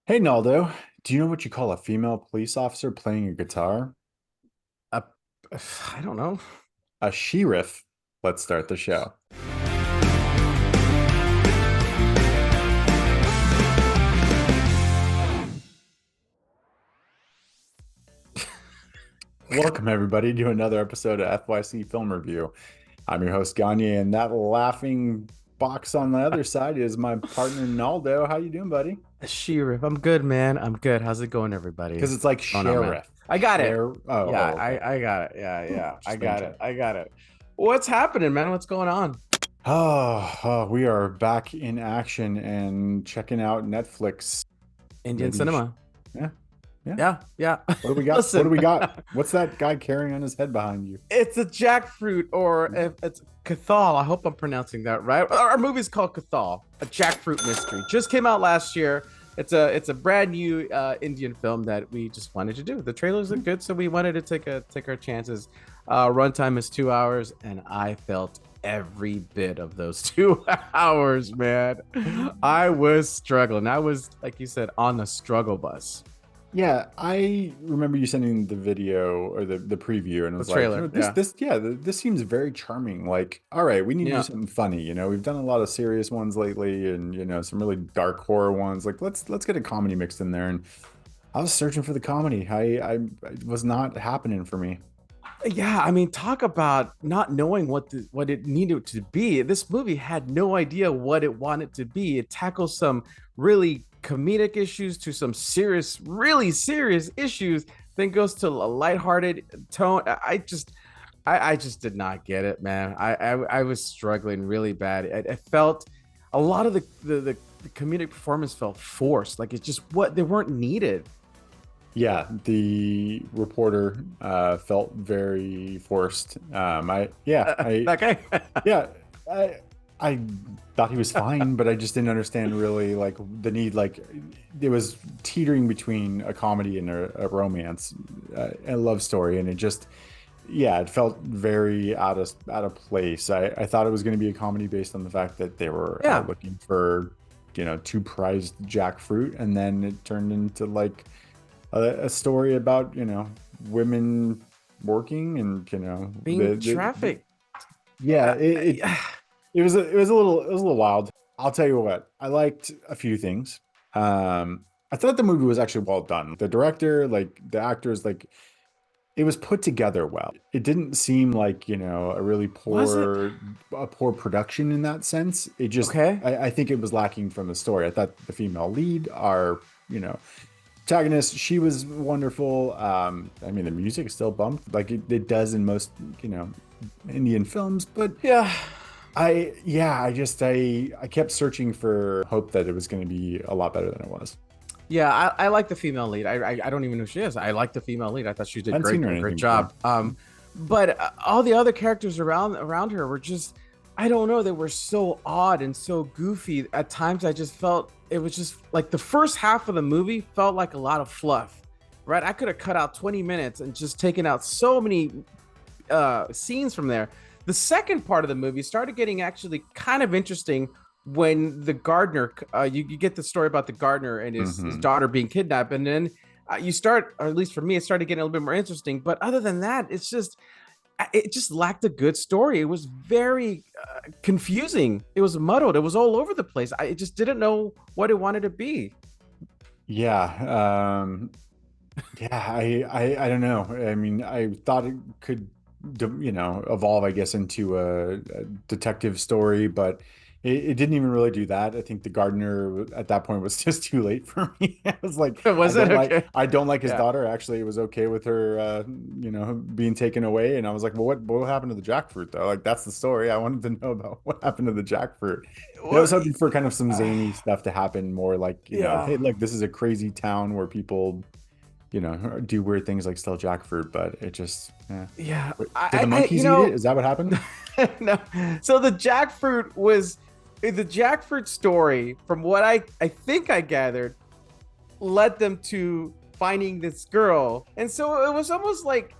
Hey Naldo, do you know what you call a female police officer playing a guitar? Uh, I don't know. A sheriff. Let's start the show. Welcome everybody to another episode of FYC Film Review. I'm your host Gagne, and that laughing box on the other side is my partner Naldo. How you doing, buddy? Sheriff, I'm good, man. I'm good. How's it going, Because everybody? it's like Oh no, man. sheriff. I got it. Yeah, Okay. I got it. Yeah, Whew, yeah. I just making got it. sure. I got it. What's happening, man? What's going on? We are back in action and checking out Netflix. Indian Maybe, cinema. yeah, yeah. Yeah, yeah. What do we got? What do Listen, we got? What's that guy carrying on his head behind you? it's a jackfruit, or if it's Kathal. I hope I'm pronouncing that right. Our movie's called Kathal, a jackfruit mystery. Just came out last year. It's a brand new Indian film that we just wanted to do. The trailers look good, so we wanted to take our chances. Runtime is 2 hours, and I felt every bit of those 2 hours, man. I was struggling. I was, like you said, on the struggle bus. Yeah, I remember you sending the video or the preview, and it The was like, trailer, this yeah, this yeah, this seems very charming. Like, all right, we need to do yeah. something funny. We've done a lot of serious ones lately, and some really dark horror ones. Like, let's get a comedy mixed in there. And I was searching for the comedy. It was not happening for me. Yeah, I mean, talk about not knowing what it needed to be. This movie had no idea what it wanted to be. It tackles some really comedic issues to some serious, really serious issues, then goes to a lighthearted tone. I just did not get it, man. I was struggling really bad. I felt a lot of the comedic performance felt forced. Like it's just what they weren't needed. Yeah, the reporter felt very forced. That guy. Yeah, I I thought he was fine, but I just didn't understand really like the need. Like it was teetering between a comedy and a romance, a love story, and yeah, it felt very out of place. I thought it was going to be a comedy based on the fact that they were Yeah, out looking for two prized jackfruit, and then it turned into like a story about women working and being trafficked. yeah, Uh, it was a little wild. I'll tell you what, I liked a few things. I thought the movie was actually well done. The director, like the actors, like it was put together well. It didn't seem like was it a poor production in that sense. It just okay? I think it was lacking from the story. I thought the female lead, our protagonist, she was wonderful. I mean, the music still bumped like it does in most Indian films, but Yeah, I kept searching for hope that it was going to be a lot better than it was. yeah. I like the female lead. I don't even know who she is. I like the female lead. I thought she I did hadn't great, seen her in a great anything before. job. But all the other characters around her were just, I don't know. They were so odd and so goofy. At times, I just felt it was just like the first half of the movie felt like a lot of fluff. Right? I could have cut out 20 minutes and just taken out so many scenes from there. The second part of the movie started getting actually kind of interesting when the gardener, you get the story about the gardener and his Hmm. daughter being kidnapped, and then you start, or at least for me, it started getting a little bit more interesting. But other than that, it just lacked a good story. It was very confusing. It was muddled. It was all over the place. I just didn't know what it wanted to be. Yeah, yeah. I don't know. I mean, I thought it could, evolve, I guess, into a detective story, but it didn't even really do that. I think the gardener at that point was just too late for me. I was like, Was it okay? I don't like his Yeah. daughter. Actually, it was okay with her, being taken away. And I was like, well, what happened to the jackfruit though? Like, that's the story. I wanted to know about what happened to the jackfruit. I Well, was hoping for kind of some zany stuff to happen, more like, hey, yeah. look, this is a crazy town where people do weird things like steal jackfruit, but it just, yeah. Yeah, Wait, did the monkeys eat it? Is that what happened? no. So the jackfruit story, from what I think I gathered, led them to finding this girl, and so it was almost like,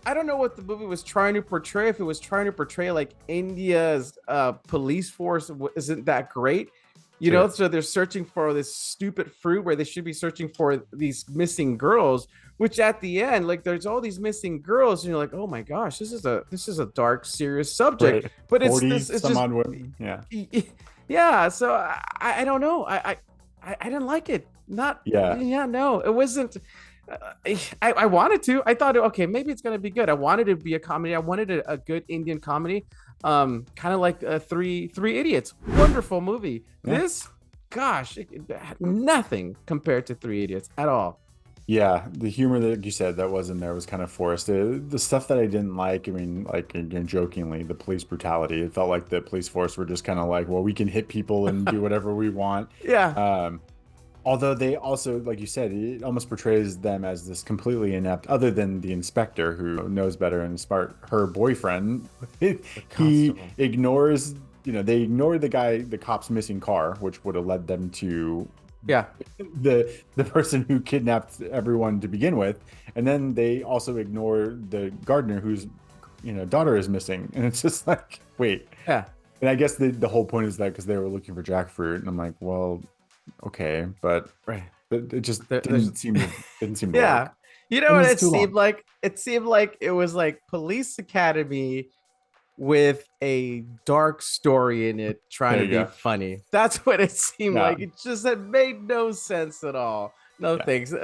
I don't know what the movie was trying to portray. If it was trying to portray like India's police force isn't that great, You know, Sure. so they're searching for this stupid fruit where they should be searching for these missing girls, which at the end, like there's all these missing girls, and you're like, oh my gosh, this is a dark, serious subject. Right. But it's 40 this, it's some just odd women. Yeah. yeah. So I don't know. I didn't like it. Not Yeah. yeah, no, it wasn't. I wanted to. I thought, okay, maybe it's gonna be good. I wanted it to be a comedy. I wanted a good Indian comedy, kind of like Three Idiots. Wonderful movie. Yeah. This, gosh, it had nothing compared to Three Idiots at all. Yeah, the humor that you said that was in there was kind of forced. The stuff that I didn't like, I mean, like again, jokingly, the police brutality. It felt like the police force were just kind of like, well, we can hit people and do whatever we want. Yeah, Um, Although they also, like you said, it almost portrays them as this completely inept, other than the inspector who knows better and smart, her boyfriend, the he constable. ignores, they ignore the guy, the cop's missing car, which would have led them to Yeah, the person who kidnapped everyone to begin with. And then they also ignore the gardener whose, daughter is missing. And it's just like, wait. yeah, And I guess the whole point is that because they were looking for jackfruit. And I'm like, well, okay, but right. it just There's didn't seem to yeah. work. You know And what it's it too seemed long. like? It seemed like it was like Police Academy with a dark story in it trying There to you be go. funny. That's what it seemed Yeah, like. It just had made no sense at all. No yeah, thanks.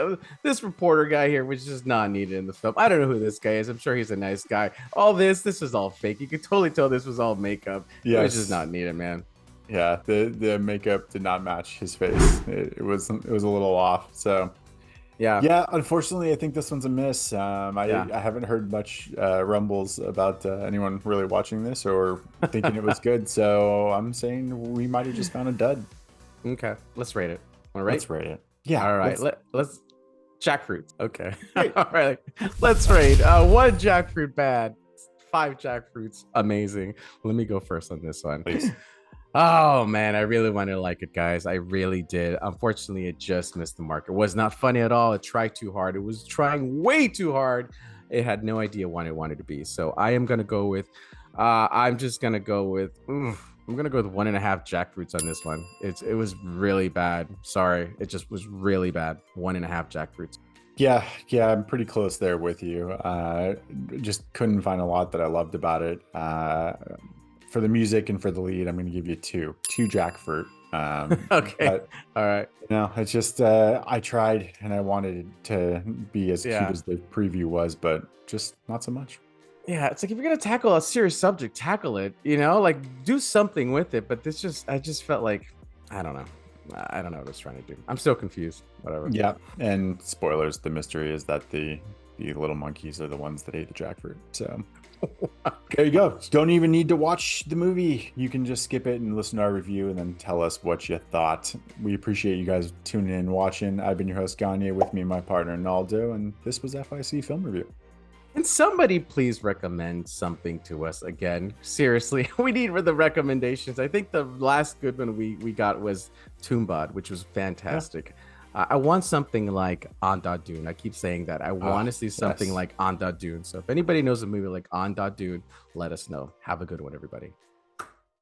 This reporter guy here was just not needed in the film. I don't know who this guy is. I'm sure he's a nice guy. All this is all fake. You could totally tell this was all makeup. It was just yes, not needed, man. yeah. The makeup did not match his face. It was a little off. So Yeah, yeah, unfortunately, I think this one's a miss. yeah. I haven't heard much rumbles about anyone really watching this or thinking it was good. So I'm saying we might have just found a dud. Okay, let's rate it. All right. Let's rate it. Yeah, All right. let's. Let's jackfruit. Okay. Great. All right. Let's rate. One jackfruit bad. Five jackfruits amazing. Let me go first on this one. Please. Oh man, I really wanted to like it, guys. I really did. Unfortunately, it just missed the mark. It was not funny at all. It tried too hard. It was trying way too hard. It had no idea what it wanted to be. So I am gonna go with. I'm just gonna go with. I'm gonna go with 1.5 jackfruits on this one. It was really bad. Sorry, it just was really bad. 1.5 jackfruits. Yeah, I'm pretty close there with you. Just couldn't find a lot that I loved about it. For the music and for the lead, I'm going to give you two jackfruit. Okay. But All right. it's just I tried and I wanted it to be as cute Yeah. as the preview was, but just not so much. Yeah, it's like if you're gonna tackle a serious subject, tackle it. Like do something with it. But I just felt like, I don't know. I don't know what it's trying to do. I'm still confused. Whatever. Yeah, and spoilers: the mystery is that the little monkeys are the ones that ate the jackfruit. So there you go. Don't even need to watch the movie. You can just skip it and listen to our review and then tell us what you thought. We appreciate you guys tuning in and watching. I've been your host, Gagne, with me, my partner, Naldo, and this was FIC Film Review. Can somebody please recommend something to us again? Seriously, we need the recommendations. I think the last good one we got was Toombad, which was fantastic. I want something like Andhadhun. I keep saying that. I want to see something yes. like Andhadhun. So if anybody knows a movie like Andhadhun, let us know. Have a good one, everybody.